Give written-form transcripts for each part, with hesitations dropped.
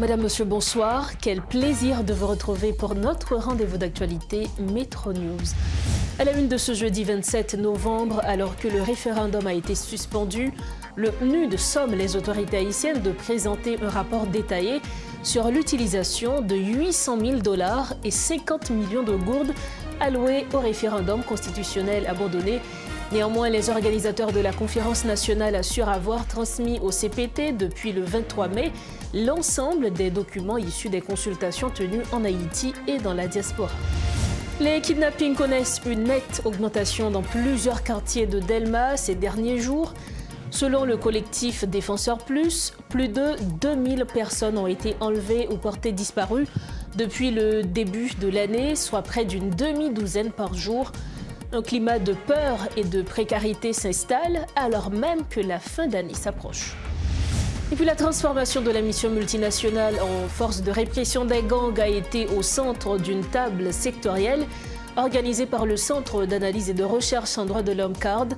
Mesdames, Messieurs, bonsoir. Quel plaisir de vous retrouver pour notre rendez-vous d'actualité Métro News. À la une de ce jeudi 27 novembre, alors que le référendum a été suspendu, le PNUD somme les autorités haïtiennes de présenter un rapport détaillé sur l'utilisation de 800 000 $ et 50 millions de gourdes allouées au référendum constitutionnel abandonné. Néanmoins, les organisateurs de la conférence nationale assurent avoir transmis au CPT depuis le 23 mai l'ensemble des documents issus des consultations tenues en Haïti et dans la diaspora. Les kidnappings connaissent une nette augmentation dans plusieurs quartiers de Delma ces derniers jours. Selon le collectif Défenseurs Plus, plus de 2000 personnes ont été enlevées ou portées disparues depuis le début de l'année, soit près d'une demi-douzaine par jour. Un climat de peur et de précarité s'installe alors même que la fin d'année s'approche. Et puis la transformation de la mission multinationale en force de répression des gangs a été au centre d'une table sectorielle organisée par le Centre d'analyse et de recherche en droits de l'homme CARD,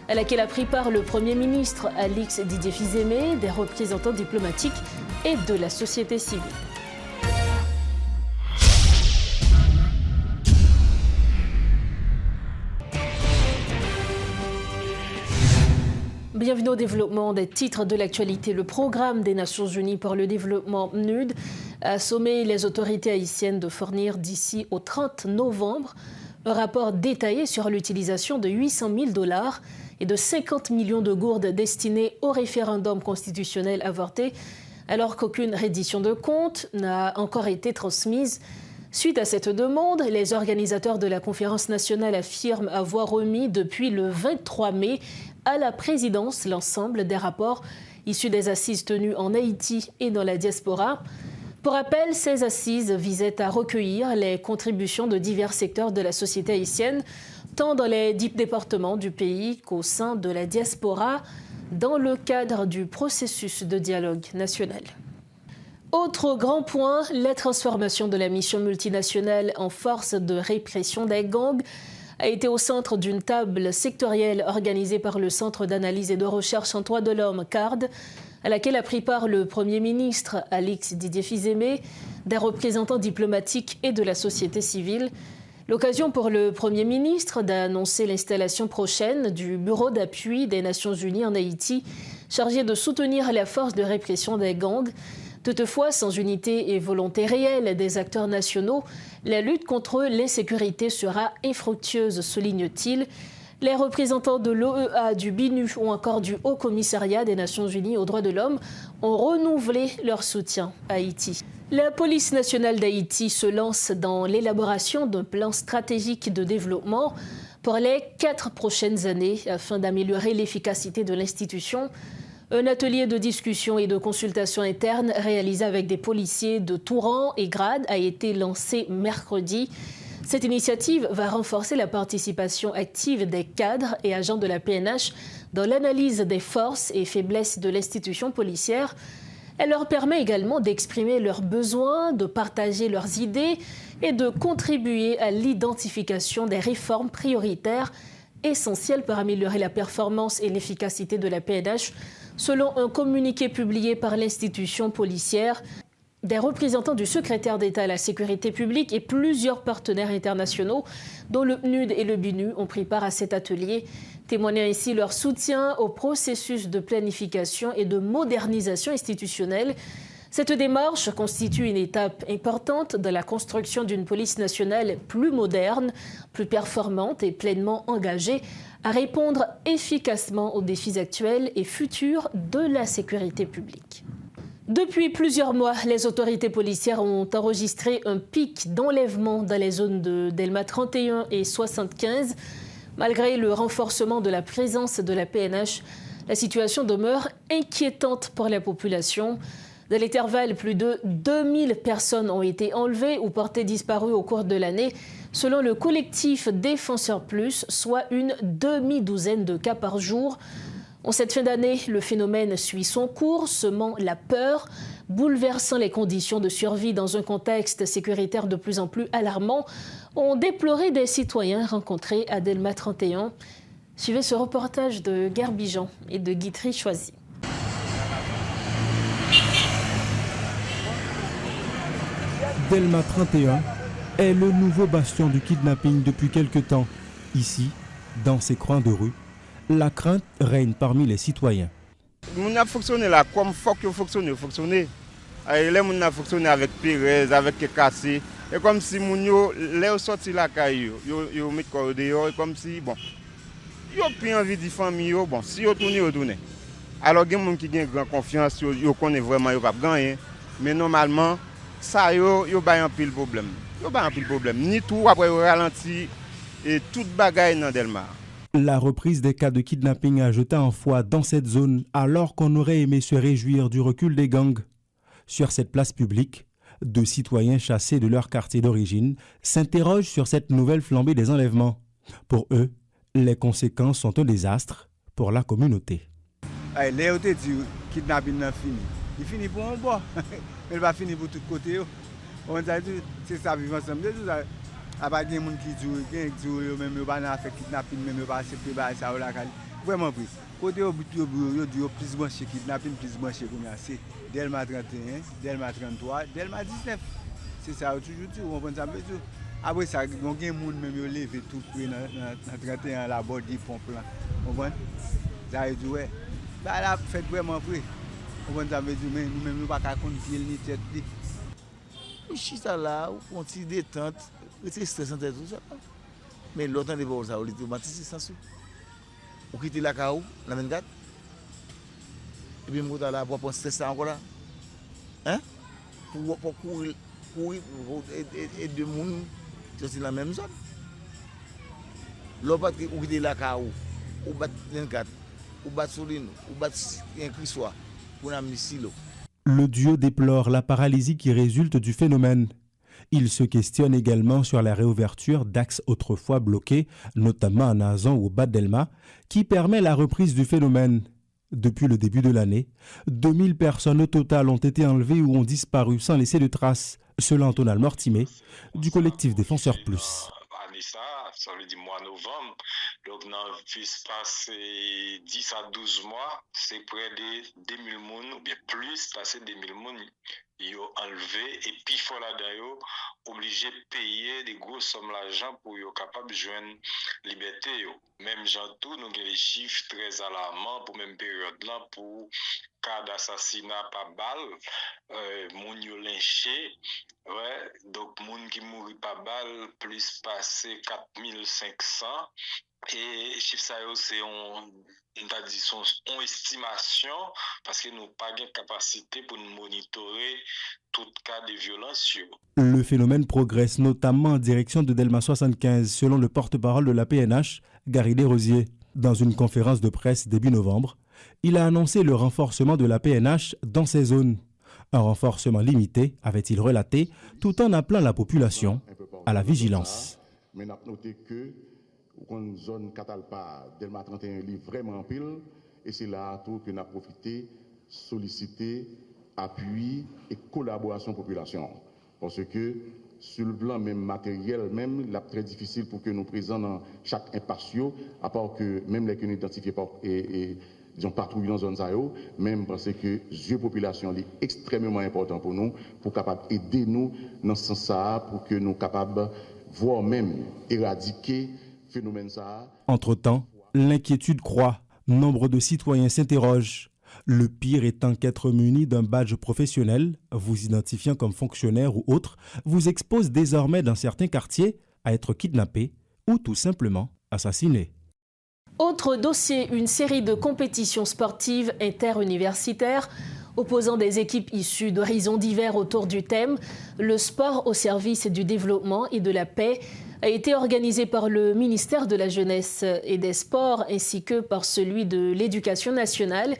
à laquelle a pris part le Premier ministre Alix Didier Fils-Aimé, des représentants diplomatiques et de la société civile. Bienvenue au développement des titres de l'actualité. Le programme des Nations Unies pour le développement PNUD a sommé les autorités haïtiennes de fournir d'ici au 30 novembre un rapport détaillé sur l'utilisation de 800 000 $ et de 50 millions de gourdes destinées au référendum constitutionnel avorté, alors qu'aucune reddition de comptes n'a encore été transmise. Suite à cette demande, les organisateurs de la conférence nationale affirment avoir remis depuis le 23 mai à la présidence l'ensemble des rapports issus des assises tenues en Haïti et dans la diaspora. Pour rappel, ces assises visaient à recueillir les contributions de divers secteurs de la société haïtienne, tant dans les 10 départements du pays qu'au sein de la diaspora, dans le cadre du processus de dialogue national. Autre grand point, la transformation de la mission multinationale en force de répression des gangs a été au centre d'une table sectorielle organisée par le Centre d'analyse et de recherche en droits de l'homme CARD, à laquelle a pris part le Premier ministre Alix Didier Fils-Aimé, des représentants diplomatiques et de la société civile. L'occasion pour le Premier ministre d'annoncer l'installation prochaine du Bureau d'appui des Nations Unies en Haïti, chargé de soutenir la force de répression des gangs. Toutefois, sans unité et volonté réelle des acteurs nationaux, la lutte contre l'insécurité sera infructueuse, souligne-t-il. Les représentants de l'OEA, du BINU ou encore du Haut Commissariat des Nations Unies aux droits de l'homme ont renouvelé leur soutien à Haïti. La police nationale d'Haïti se lance dans l'élaboration d'un plan stratégique de développement pour les 4 prochaines années afin d'améliorer l'efficacité de l'institution. Un atelier de discussion et de consultation interne réalisé avec des policiers de tout rang et grade a été lancé mercredi. Cette initiative va renforcer la participation active des cadres et agents de la PNH dans l'analyse des forces et faiblesses de l'institution policière. Elle leur permet également d'exprimer leurs besoins, de partager leurs idées et de contribuer à l'identification des réformes prioritaires essentielles pour améliorer la performance et l'efficacité de la PNH. Selon un communiqué publié par l'institution policière, des représentants du secrétaire d'État à la sécurité publique et plusieurs partenaires internationaux, dont le PNUD et le BINU, ont pris part à cet atelier, témoignant ainsi leur soutien au processus de planification et de modernisation institutionnelle. Cette démarche constitue une étape importante dans la construction d'une police nationale plus moderne, plus performante et pleinement engagée à répondre efficacement aux défis actuels et futurs de la sécurité publique. Depuis plusieurs mois, les autorités policières ont enregistré un pic d'enlèvement dans les zones de Delma 31 et 75. Malgré le renforcement de la présence de la PNH, la situation demeure inquiétante pour la population. Dans l'intervalle, plus de 2000 personnes ont été enlevées ou portées disparues au cours de l'année, selon le collectif Défenseurs Plus, soit une demi-douzaine de cas par jour. En cette fin d'année, le phénomène suit son cours, semant la peur, bouleversant les conditions de survie dans un contexte sécuritaire de plus en plus alarmant, ont déploré des citoyens rencontrés à Delma 31. Suivez ce reportage de Garbijan et de Guitry Choisy. Delma 31 est le nouveau bastion du kidnapping depuis quelque temps. Ici, dans ces coins de rue, la crainte règne parmi les citoyens. On a fonctionné là comme il faut que fonctionner. Les gens ont fonctionné avec Pérez, avec Cassé. Et comme si les sorti la caillou, ils mettent quoi dehors, comme si bon, ils ont plus envie de famille, bon, si ils tournent. Alors il y a des gens qui ont grande confiance, ils connaissent vraiment, ils ne peuvent pas gagner. Mais normalement, ça, ils ont un pile problème. Ils ont un pile problème. Ni tout après ils ralenti et toute bagaille dans Delma. La reprise des cas de kidnapping a jeté un froid dans cette zone alors qu'on aurait aimé se réjouir du recul des gangs. Sur cette place publique, deux citoyens chassés de leur quartier d'origine s'interrogent sur cette nouvelle flambée des enlèvements. Pour eux, les conséquences sont un désastre pour la communauté. Les kidnapping est fini. Il finit pour un bois, mais il va finir pour tous côtés. C'est ça, vivre ensemble. Il y a des gens qui jouent, même ils ne fait kidnapping, même ils ne pas accepter ça. Vraiment, côté plus branché kidnapping, plus branché comme c'est Delma 31, Delma 33, Delma 19. C'est ça, toujours, on pense ça. Après ça, il y a des gens qui ont levé tout près dans 31, la bord du pompe là. On voit ça, il dit, ouais, là, fait vraiment près. On voit ça, mais nous-mêmes, nous ne pouvons pas compter ni tête. Je suis là, on tire des tentes. C'est stressant tout ça. Mais l'autre n'est pas ça, on est automatisé sans sou. On quitte la caou, la 24. Et puis on est là pour stresser encore là. Hein? Pour courir et deux monde c'est la même zone. L'autre on quitte la caou, on bat 24, on bat Solino, on bat un Crissois pour amener silo. Le duo déplore la paralysie qui résulte du phénomène. Il se questionne également sur la réouverture d'axes autrefois bloqués, notamment à Nazan ou au Bas Delma, qui permet la reprise du phénomène. Depuis le début de l'année, 2000 personnes au total ont été enlevées ou ont disparu sans laisser de traces, selon Tonal Mortimé, du collectif Défenseurs Plus. Ça veut dire mois novembre, donc dans l'espace 10 à 12 mois, c'est près de 2000 personnes, ou bien plus, passer 2000 personnes, ils ont enlevé, et puis il faut là-dedans, obligé de payer des grosses sommes d'argent pour être capable de joindre liberté. Même gens tout, nous avons des chiffres très alarmants pour même période là, pour cas d'assassinat par balle, moun yo lynché, ouais, donc moun qui mourit par balle, plus passé 4500, et chiffre ça c'est une estimation, parce que nous n'avons pas de capacité pour nous monitorer tout cas de violence. Le phénomène progresse notamment en direction de Delma 75, selon le porte-parole de la PNH, Gary Desrosiers. Dans une conférence de presse début novembre, il a annoncé le renforcement de la PNH dans ces zones. Un renforcement limité, avait-il relaté, tout en appelant la population à la vigilance. Mais nous avons noté que une zone Catalpa, Delma 31 est vraiment en pile, et c'est là tout que nous avons profité, sollicité, appui et collaboration population. Parce que sur le plan même matériel, même, c'est très difficile pour que nous présents dans chaque impassio, à part que même les que nous identifions et patrouillent dans la zone, même parce que les population est extrêmement important pour nous, pour capable aider nous dans ce sens-là, pour que nous capables voire même éradiquer le phénomène ça. Entre-temps, l'inquiétude croît. Nombre de citoyens s'interrogent. Le pire étant qu'être muni d'un badge professionnel, vous identifiant comme fonctionnaire ou autre, vous expose désormais dans certains quartiers à être kidnappé ou tout simplement assassiné. Autre dossier, une série de compétitions sportives interuniversitaires opposant des équipes issues d'horizons divers autour du thème « Le sport au service du développement et de la paix » a été organisée par le ministère de la Jeunesse et des Sports ainsi que par celui de l'Éducation nationale.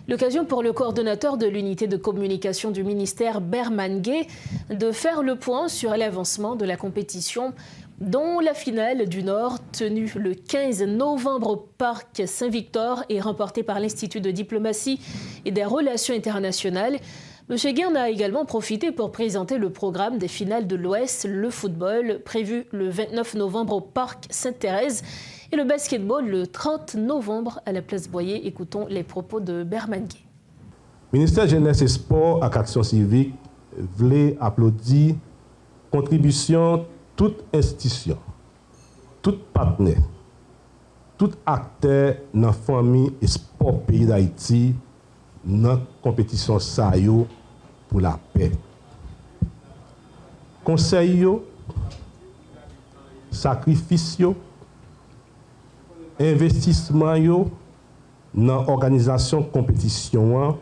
L'occasion pour le coordonnateur de l'unité de communication du ministère, Berman Gay, de faire le point sur l'avancement de la compétition, dont la finale du Nord, tenue le 15 novembre au Parc Saint-Victor et remportée par l'Institut de diplomatie et des relations internationales. M. Guern a également profité pour présenter le programme des finales de l'Ouest, le football, prévu le 29 novembre au Parc Sainte-Thérèse, et le basketball le 30 novembre à la Place Boyer. Écoutons les propos de Berman Gay. Ministère Jeunesse et Sport et Action Civique voulait applaudir contribution toute institution, tout partenaire, tout acteur dans la famille et sport pays d'Haïti dans la compétition SAYO pour la paix. Conseil, sacrifice, investissement dans l'organisation compétition,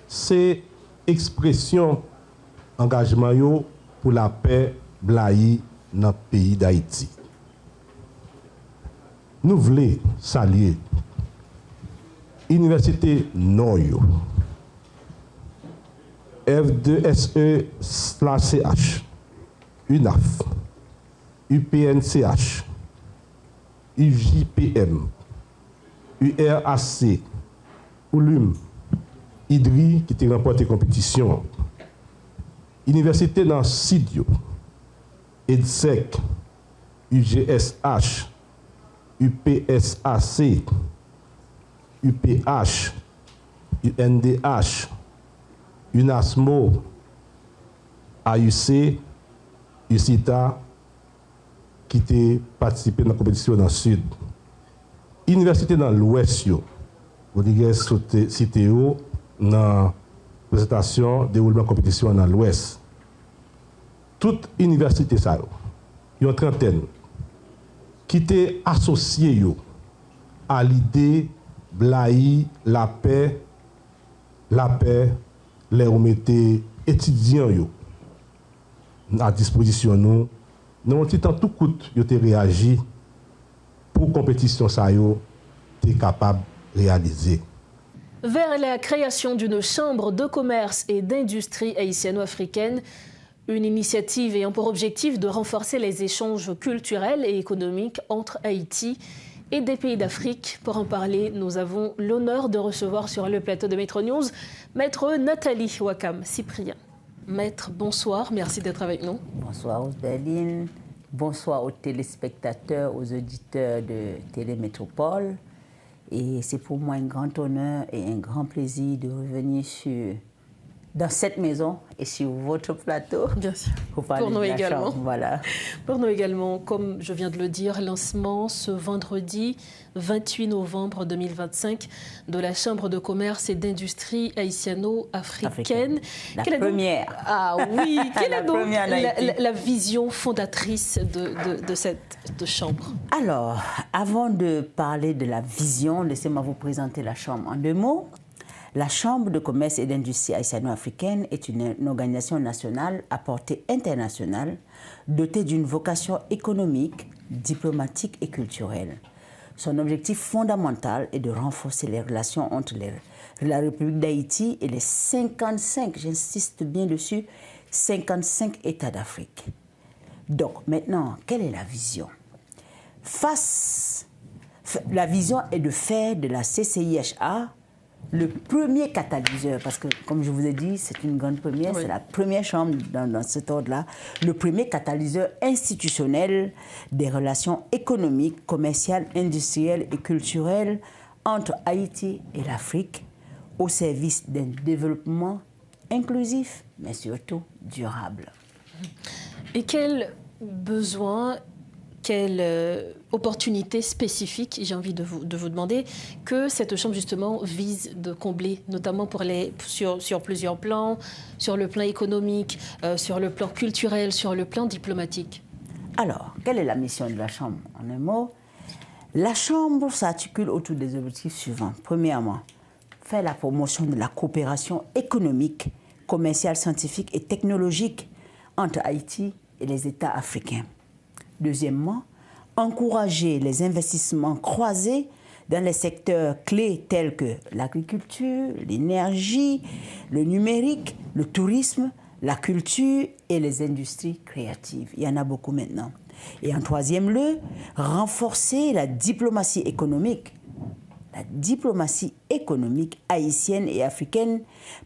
c'est expression engagement pour la paix blayi dans le pays d'Haïti. Nous voulons saluer Université Noyo, F2SE/CH, UNAF, UPNCH, UJPM, URAC, ULUM, IDRI qui a remporté la compétition, Université dans Sidio, EDSEC, UGSH, UPSAC, UPH, UNDH, UNASMO, AUC, UCITA, qui ont participé à la compétition dans le Sud. Université dans l'Ouest, Rodriguez cité dans la présentation déroulement de compétition dans l'Ouest. Toute université, ça, il y a une trentaine qui étaient associés à l'idée blayi la paix, les remettez étudiants à disposition nous. Dans un petit temps tout coûte, ils ont réagi pour compétition ça yo t'es capable de réaliser. Vers la création d'une chambre de commerce et d'industrie haïtiano-africaine, une initiative ayant pour objectif de renforcer les échanges culturels et économiques entre Haïti et des pays d'Afrique. Pour en parler, nous avons l'honneur de recevoir sur le plateau de Metro News Maître Nathalie Wakam Cyprien. Maître, bonsoir, merci d'être avec nous. Bonsoir Osberline, bonsoir aux téléspectateurs, aux auditeurs de Télémétropole. Et c'est pour moi un grand honneur et un grand plaisir de revenir dans cette maison et sur votre plateau. Bien sûr. Pour nous également. Voilà. Pour nous également, comme je viens de le dire, lancement ce vendredi 28 novembre 2025 de la Chambre de commerce et d'industrie haïtiano-africaine. La première. Ah oui, quelle est donc la vision fondatrice de cette chambre? Alors, avant de parler de la vision, laissez-moi vous présenter la chambre en deux mots. La Chambre de commerce et d'industrie haïtiano-africaine est une organisation nationale à portée internationale dotée d'une vocation économique, diplomatique et culturelle. Son objectif fondamental est de renforcer les relations entre la République d'Haïti et les 55, j'insiste bien dessus, 55 États d'Afrique. Donc maintenant, quelle est la vision? La vision est de faire de la CCIHA le premier catalyseur, parce que, comme je vous ai dit, c'est une grande première, oui. C'est la première chambre dans cet ordre-là, le premier catalyseur institutionnel des relations économiques, commerciales, industrielles et culturelles entre Haïti et l'Afrique, au service d'un développement inclusif, mais surtout durable. Et quel besoin, quelle opportunité spécifique, j'ai envie de vous demander, que cette chambre justement vise de combler, notamment sur plusieurs plans, sur le plan économique, sur le plan culturel, sur le plan diplomatique? Alors, quelle est la mission de la chambre? En un mot, la chambre s'articule autour des objectifs suivants. Premièrement, faire la promotion de la coopération économique, commerciale, scientifique et technologique entre Haïti et les États africains. Deuxièmement, encourager les investissements croisés dans les secteurs clés tels que l'agriculture, l'énergie, le numérique, le tourisme, la culture et les industries créatives. Il y en a beaucoup maintenant. Et en troisième lieu, renforcer la diplomatie économique haïtienne et africaine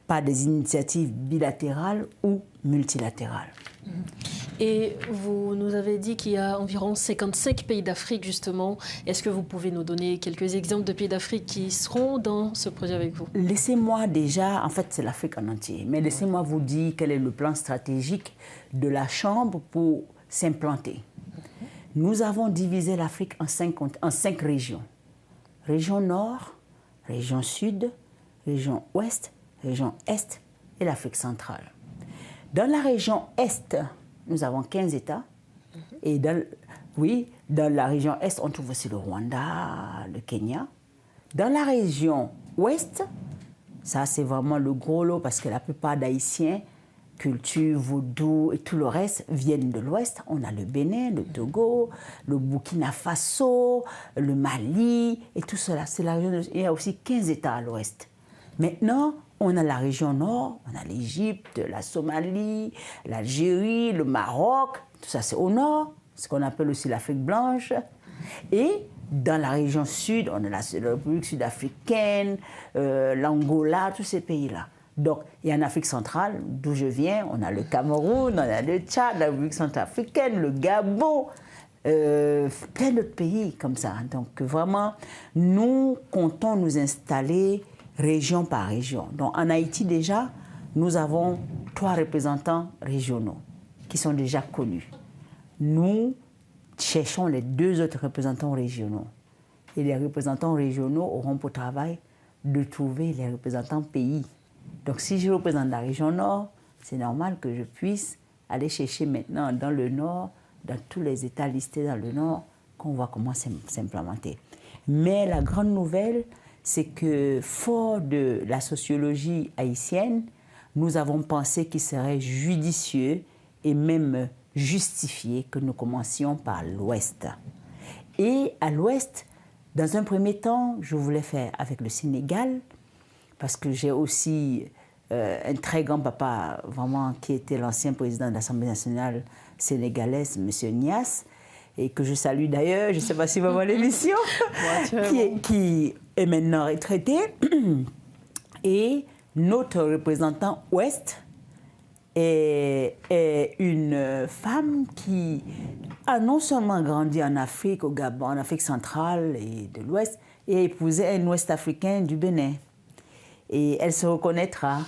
par des initiatives bilatérales ou multilatérales. Et vous nous avez dit qu'il y a environ 55 pays d'Afrique, justement. Est-ce que vous pouvez nous donner quelques exemples de pays d'Afrique qui seront dans ce projet avec vous? Laissez-moi déjà, en fait c'est l'Afrique en entier, mais laissez-moi vous dire quel est le plan stratégique de la Chambre pour s'implanter. Nous avons divisé l'Afrique en 5 régions. Région Nord, région Sud, région Ouest, région Est et l'Afrique centrale. Dans la région Est, nous avons 15 États. Et dans la région Est, on trouve aussi le Rwanda, le Kenya. Dans la région Ouest, ça c'est vraiment le gros lot parce que la plupart d'Haïtiens, culture, vaudou et tout le reste viennent de l'Ouest. On a le Bénin, le Togo, le Burkina Faso, le Mali et tout cela. C'est la région il y a aussi 15 États à l'Ouest. Maintenant, on a la région Nord, on a l'Égypte, la Somalie, l'Algérie, le Maroc. Tout ça, c'est au Nord, ce qu'on appelle aussi l'Afrique blanche. Et dans la région Sud, on a la République sud-africaine, l'Angola, tous ces pays-là. Donc, et en Afrique centrale, d'où je viens, on a le Cameroun, on a le Tchad, la République centrafricaine, le Gabon, plein d'autres pays comme ça. Donc, vraiment, nous comptons nous installer région par région. Donc, en Haïti, déjà, nous avons 3 représentants régionaux qui sont déjà connus. Nous cherchons les 2 autres représentants régionaux. Et les représentants régionaux auront pour travail de trouver les représentants pays. Donc, si je représente la région Nord, c'est normal que je puisse aller chercher maintenant dans le Nord, dans tous les États listés dans le Nord, qu'on voit comment s'implémenter. Mais la grande nouvelle, c'est que, fort de la sociologie haïtienne, nous avons pensé qu'il serait judicieux et même justifié que nous commencions par l'Ouest. Et à l'Ouest, dans un premier temps, je voulais faire avec le Sénégal, parce que j'ai aussi un très grand papa, vraiment, qui était l'ancien président de l'Assemblée nationale sénégalaise, M. Niasse, et que je salue d'ailleurs, je ne sais pas si vous voyez l'émission, qui est maintenant retraité. Et notre représentant Ouest est une femme qui a non seulement grandi en Afrique, au Gabon, en Afrique centrale et de l'Ouest, et a épousé un Ouest-Africain du Bénin. Et elle se reconnaîtra.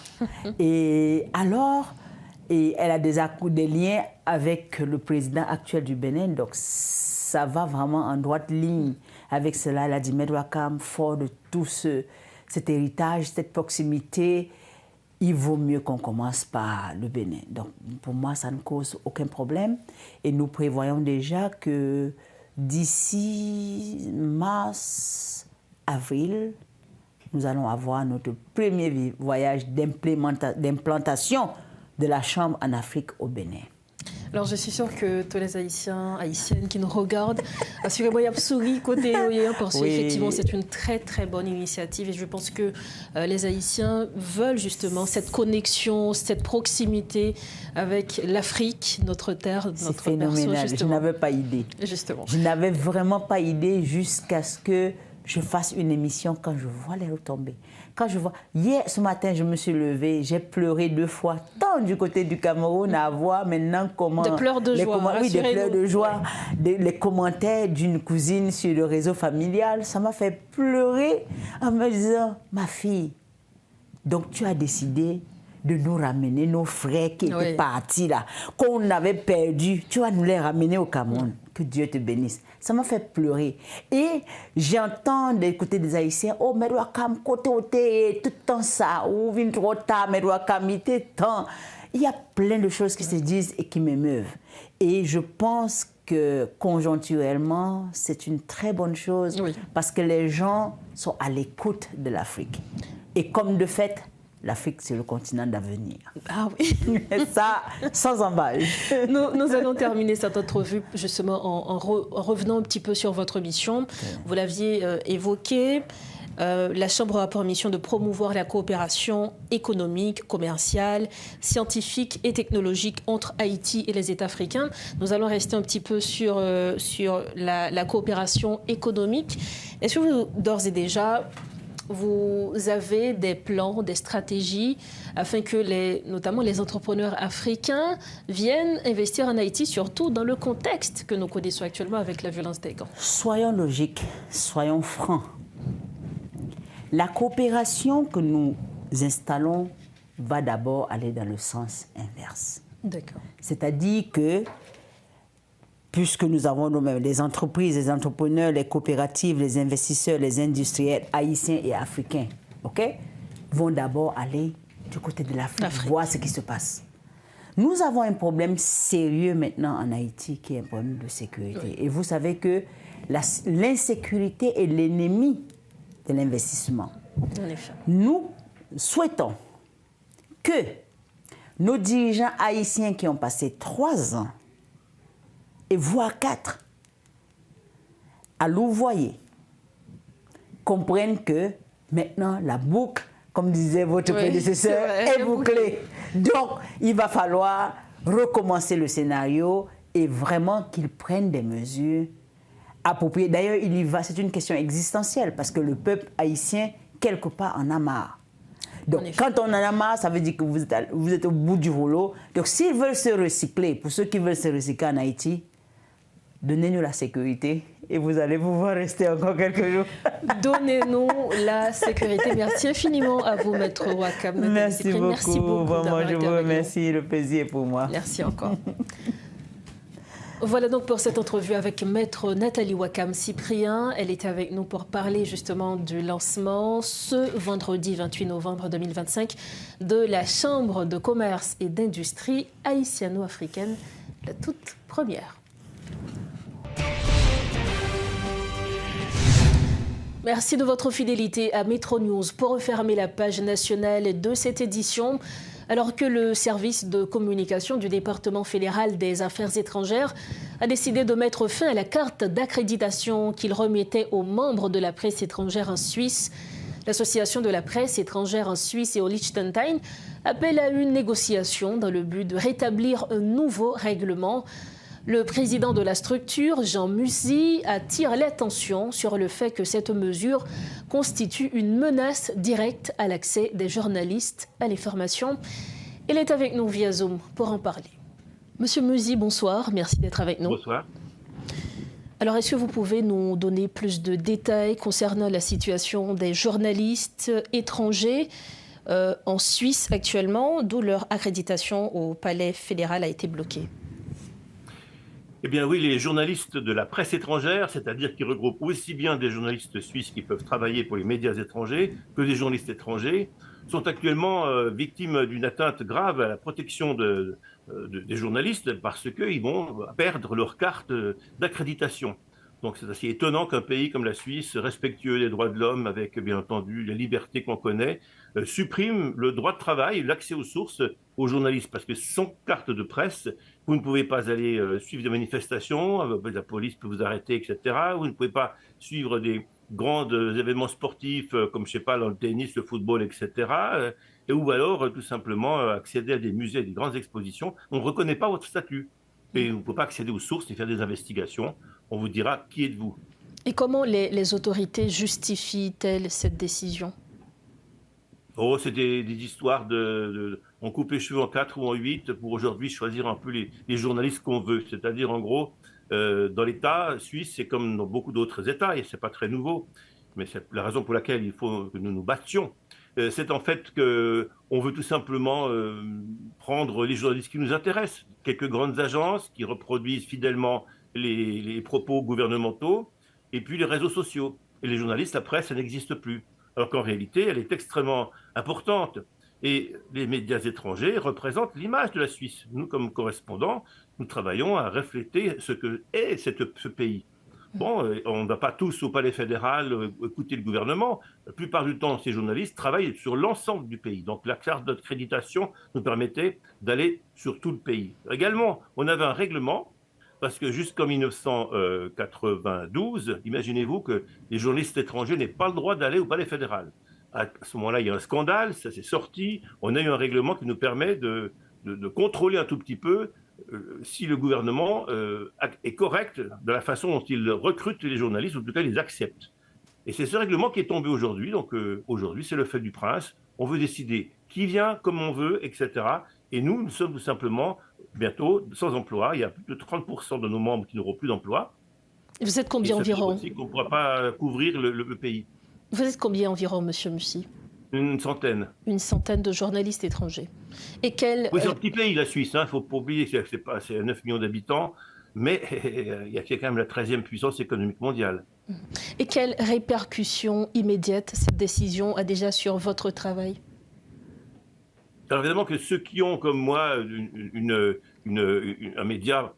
Et alors, elle a des liens avec le président actuel du Bénin, donc ça va vraiment en droite ligne avec cela. Elle a dit, Maître Wakam, fort de tout cet héritage, cette proximité, il vaut mieux qu'on commence par le Bénin. Donc, pour moi, ça ne cause aucun problème. Et nous prévoyons déjà que d'ici mars, avril, nous allons avoir notre premier voyage d'implantation de la Chambre en Afrique au Bénin. Alors, je suis sûre que tous les Haïtiens, Haïtiennes qui nous regardent, assurément, il y a souri côté parce qu'effectivement, c'est une très, très bonne initiative. Et je pense que les Haïtiens veulent justement cette connexion, cette proximité avec l'Afrique, notre terre, notre berceau. C'est phénoménal. Je n'avais pas idée. Justement. Je n'avais vraiment pas idée jusqu'à ce que je fasse une émission quand je vois les retombées. Quand je vois... Hier, ce matin, je me suis levée, j'ai pleuré 2 fois, tant du côté du Cameroun à voir maintenant comment... Des pleurs de joie, oui, des pleurs de joie. Les commentaires d'une cousine sur le réseau familial, ça m'a fait pleurer en me disant, ma fille, donc tu as décidé de nous ramener nos frères qui étaient partis là, qu'on avait perdus, tu vas nous les ramener au Cameroun. Que Dieu te bénisse. Ça m'a fait pleurer. Et j'entends des côtés des Haïtiens, oh, mais Wakam, côté, tout le temps ça, ou vient trop tard, mais Wakam, il était temps. Il y a plein de choses qui se disent et qui m'émeuvent. Et je pense que conjoncturellement, c'est une très bonne chose parce que les gens sont à l'écoute de l'Afrique. Et comme de fait, l'Afrique, c'est le continent d'avenir. Ah oui. Ça, sans embâche. Nous allons terminer cette entrevue justement en revenant un petit peu sur votre mission. Vous l'aviez évoqué. La Chambre a pour mission de promouvoir la coopération économique, commerciale, scientifique et technologique entre Haïti et les États africains. Nous allons rester un petit peu sur la coopération économique. Est-ce que vous, d'ores et déjà, vous avez des plans, des stratégies afin que notamment les entrepreneurs africains viennent investir en Haïti, surtout dans le contexte que nous connaissons actuellement avec la violence des gangs? Soyons logiques, soyons francs. La coopération que nous installons va d'abord aller dans le sens inverse. D'accord. C'est-à-dire que, puisque nous avons nous-mêmes les entreprises, les entrepreneurs, les coopératives, les investisseurs, les industriels haïtiens et africains, vont d'abord aller du côté de l'Afrique, voir ce qui se passe. Nous avons un problème sérieux maintenant en Haïti qui est un problème de sécurité. Oui. Et vous savez que l'insécurité est l'ennemi de l'investissement. En effet. Nous souhaitons que nos dirigeants haïtiens qui ont passé 3 ans et voire 4 à louvoyer comprennent que maintenant la boucle, comme disait votre prédécesseur, est bouclée. Donc il va falloir recommencer le scénario et vraiment qu'ils prennent des mesures appropriées. D'ailleurs, il y va, c'est une question existentielle parce que le peuple haïtien, quelque part, en a marre. Donc, quand on en a marre, ça veut dire que vous êtes au bout du rouleau. Donc, s'ils veulent se recycler, pour ceux qui veulent se recycler en Haïti, donnez-nous la sécurité et vous allez pouvoir rester encore quelques jours. Donnez-nous la sécurité. Merci infiniment à vous, Maître Ouakam. Merci beaucoup. Merci beaucoup. Vraiment, je vous remercie. Le plaisir est pour moi. Merci encore. Voilà donc pour cette entrevue avec Maître Nathalie Ouakam Cyprien. Elle était avec nous pour parler justement du lancement ce vendredi 28 novembre 2025 de la Chambre de commerce et d'industrie haïtiano-africaine, la toute première. Merci de votre fidélité à Metro News. Pour refermer la page nationale de cette édition, alors que le service de communication du département fédéral des affaires étrangères a décidé de mettre fin à la carte d'accréditation qu'il remettait aux membres de la presse étrangère en Suisse, l'association de la presse étrangère en Suisse et au Liechtenstein appelle à une négociation dans le but de rétablir un nouveau règlement. Le président de la structure, Jean Musi, attire l'attention sur le fait que cette mesure constitue une menace directe à l'accès des journalistes à l'information. Il est avec nous via Zoom pour en parler. Monsieur Musi, bonsoir. Merci d'être avec nous. Bonsoir. Alors, est-ce que vous pouvez nous donner plus de détails concernant la situation des journalistes étrangers en Suisse actuellement, d'où leur accréditation au Palais fédéral a été bloquée? Eh bien oui, les journalistes de la presse étrangère, c'est-à-dire qui regroupent aussi bien des journalistes suisses qui peuvent travailler pour les médias étrangers que des journalistes étrangers, sont actuellement victimes d'une atteinte grave à la protection des journalistes parce qu'ils vont perdre leur carte d'accréditation. Donc c'est assez étonnant qu'un pays comme la Suisse, respectueux des droits de l'homme, avec bien entendu les libertés qu'on connaît, supprime le droit de travail, l'accès aux sources aux journalistes. Parce que sans carte de presse, vous ne pouvez pas aller suivre des manifestations, la police peut vous arrêter, etc. Vous ne pouvez pas suivre des grands événements sportifs comme, je ne sais pas, le tennis, le football, etc. Ou alors, tout simplement, accéder à des musées, des grandes expositions. On ne reconnaît pas votre statut. Et vous ne pouvez pas accéder aux sources et faire des investigations. On vous dira qui êtes-vous. Et comment les autorités justifient-elles cette décision? Oh, c'est des histoires on coupe les cheveux en 4 ou en 8 pour aujourd'hui choisir un peu les journalistes qu'on veut. C'est-à-dire, en gros, dans l'État suisse, c'est comme dans beaucoup d'autres États, et ce n'est pas très nouveau, mais c'est la raison pour laquelle il faut que nous nous battions. C'est en fait qu'on veut tout simplement prendre les journalistes qui nous intéressent, quelques grandes agences qui reproduisent fidèlement les propos gouvernementaux, et puis les réseaux sociaux. Et les journalistes, la presse, ça n'existe plus. Alors qu'en réalité, elle est extrêmement importante. Et les médias étrangers représentent l'image de la Suisse. Nous, comme correspondants, nous travaillons à refléter ce que est ce pays. Bon, on ne va pas tous au Palais fédéral écouter le gouvernement. La plupart du temps, ces journalistes travaillent sur l'ensemble du pays. Donc la carte d'accréditation nous permettait d'aller sur tout le pays. Également, on avait un règlement, parce que jusqu'en 1992, imaginez-vous que les journalistes étrangers n'aient pas le droit d'aller au Palais fédéral. À ce moment-là, il y a un scandale, ça s'est sorti. On a eu un règlement qui nous permet de contrôler un tout petit peu si le gouvernement est correct de la façon dont il recrute les journalistes, ou en tout cas les accepte. Et c'est ce règlement qui est tombé aujourd'hui. Donc aujourd'hui, c'est le fait du prince. On veut décider qui vient, comme on veut, etc. Et nous sommes tout simplement bientôt sans emploi. Il y a plus de 30% de nos membres qui n'auront plus d'emploi. Vous êtes combien environ? On ne pourra pas couvrir le pays. Vous êtes combien environ, Monsieur Mussy? Une centaine. Une centaine de journalistes étrangers. Et quel... Oui, c'est un petit pays, la Suisse. Il ne faut pas oublier que c'est 9 millions d'habitants. Mais il y a quand même la 13e puissance économique mondiale. Et quelles répercussions immédiates cette décision a déjà sur votre travail? Alors évidemment que ceux qui ont, comme moi, un média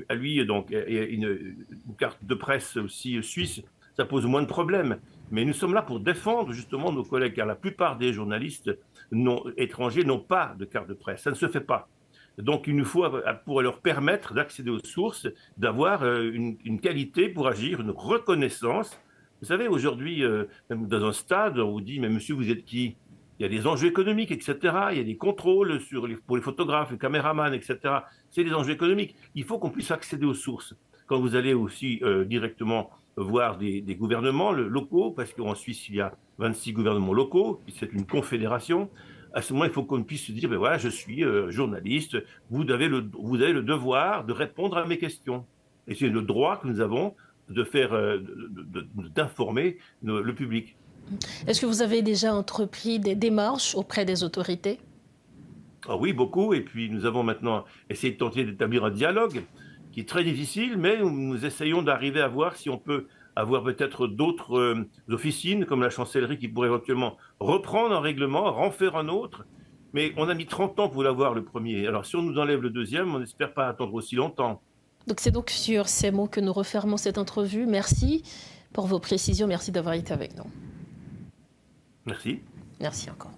à lui donc, et une carte de presse aussi suisse, ça pose moins de problèmes. Mais nous sommes là pour défendre justement nos collègues, car la plupart des journalistes étrangers n'ont pas de carte de presse. Ça ne se fait pas. Donc il nous faut, pour leur permettre d'accéder aux sources, d'avoir une qualité pour agir, une reconnaissance. Vous savez, aujourd'hui, même dans un stade, on vous dit « Mais monsieur, vous êtes qui ?» Il y a des enjeux économiques, etc. Il y a des contrôles pour les photographes, les caméramans, etc. C'est des enjeux économiques. Il faut qu'on puisse accéder aux sources. Quand vous allez aussi directement voir des gouvernements locaux, parce qu'en Suisse, il y a 26 gouvernements locaux, c'est une confédération. À ce moment, il faut qu'on puisse se dire, ben voilà, je suis journaliste, vous avez le devoir de répondre à mes questions. Et c'est le droit que nous avons de faire, d'informer le public. Est-ce que vous avez déjà entrepris des démarches auprès des autorités? Ah oui, beaucoup. Et puis nous avons maintenant essayé de tenter d'établir un dialogue qui est très difficile, mais nous essayons d'arriver à voir si on peut avoir peut-être d'autres officines, comme la chancellerie, qui pourrait éventuellement reprendre un règlement, en faire un autre. Mais on a mis 30 ans pour l'avoir, le premier. Alors si on nous enlève le deuxième, on n'espère pas attendre aussi longtemps. Donc c'est donc sur ces mots que nous refermons cette entrevue. Merci pour vos précisions. Merci d'avoir été avec nous. Merci. Merci encore.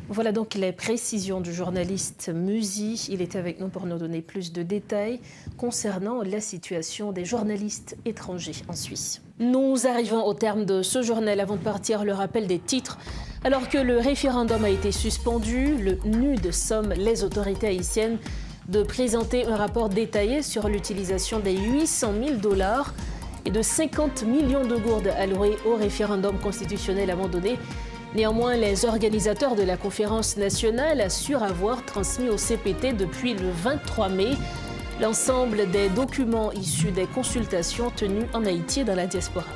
Voilà donc les précisions du journaliste Mussy. Il était avec nous pour nous donner plus de détails concernant la situation des journalistes étrangers en Suisse. Nous arrivons au terme de ce journal. Avant de partir, le rappel des titres. Alors que le référendum a été suspendu, le NUD somme les autorités haïtiennes de présenter un rapport détaillé sur l'utilisation des 800 000 $ et de 50 millions de gourdes allouées au référendum constitutionnel abandonné. Néanmoins, les organisateurs de la conférence nationale assurent avoir transmis au CPT depuis le 23 mai l'ensemble des documents issus des consultations tenues en Haïti et dans la diaspora.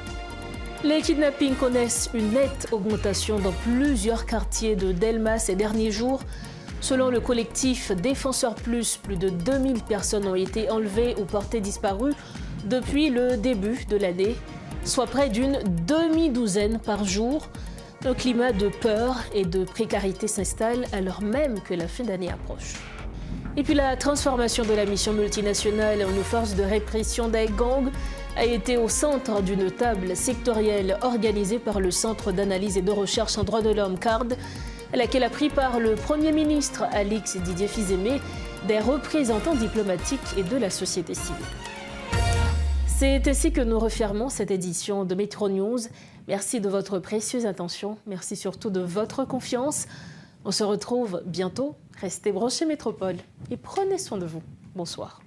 Les kidnappings connaissent une nette augmentation dans plusieurs quartiers de Delma ces derniers jours. Selon le collectif Défenseurs Plus, plus de 2000 personnes ont été enlevées ou portées disparues depuis le début de l'année, soit près d'une demi-douzaine par jour. Un climat de peur et de précarité s'installe alors même que la fin d'année approche. Et puis la transformation de la mission multinationale en une force de répression des gangs a été au centre d'une table sectorielle organisée par le Centre d'analyse et de recherche en droits de l'homme CARD, à laquelle a pris part le Premier ministre Alix Didier Fils-Aimé, des représentants diplomatiques et de la société civile. C'est ainsi que nous refermons cette édition de Métro News. Merci de votre précieuse attention. Merci surtout de votre confiance. On se retrouve bientôt. Restez branchés Métropole et prenez soin de vous. Bonsoir.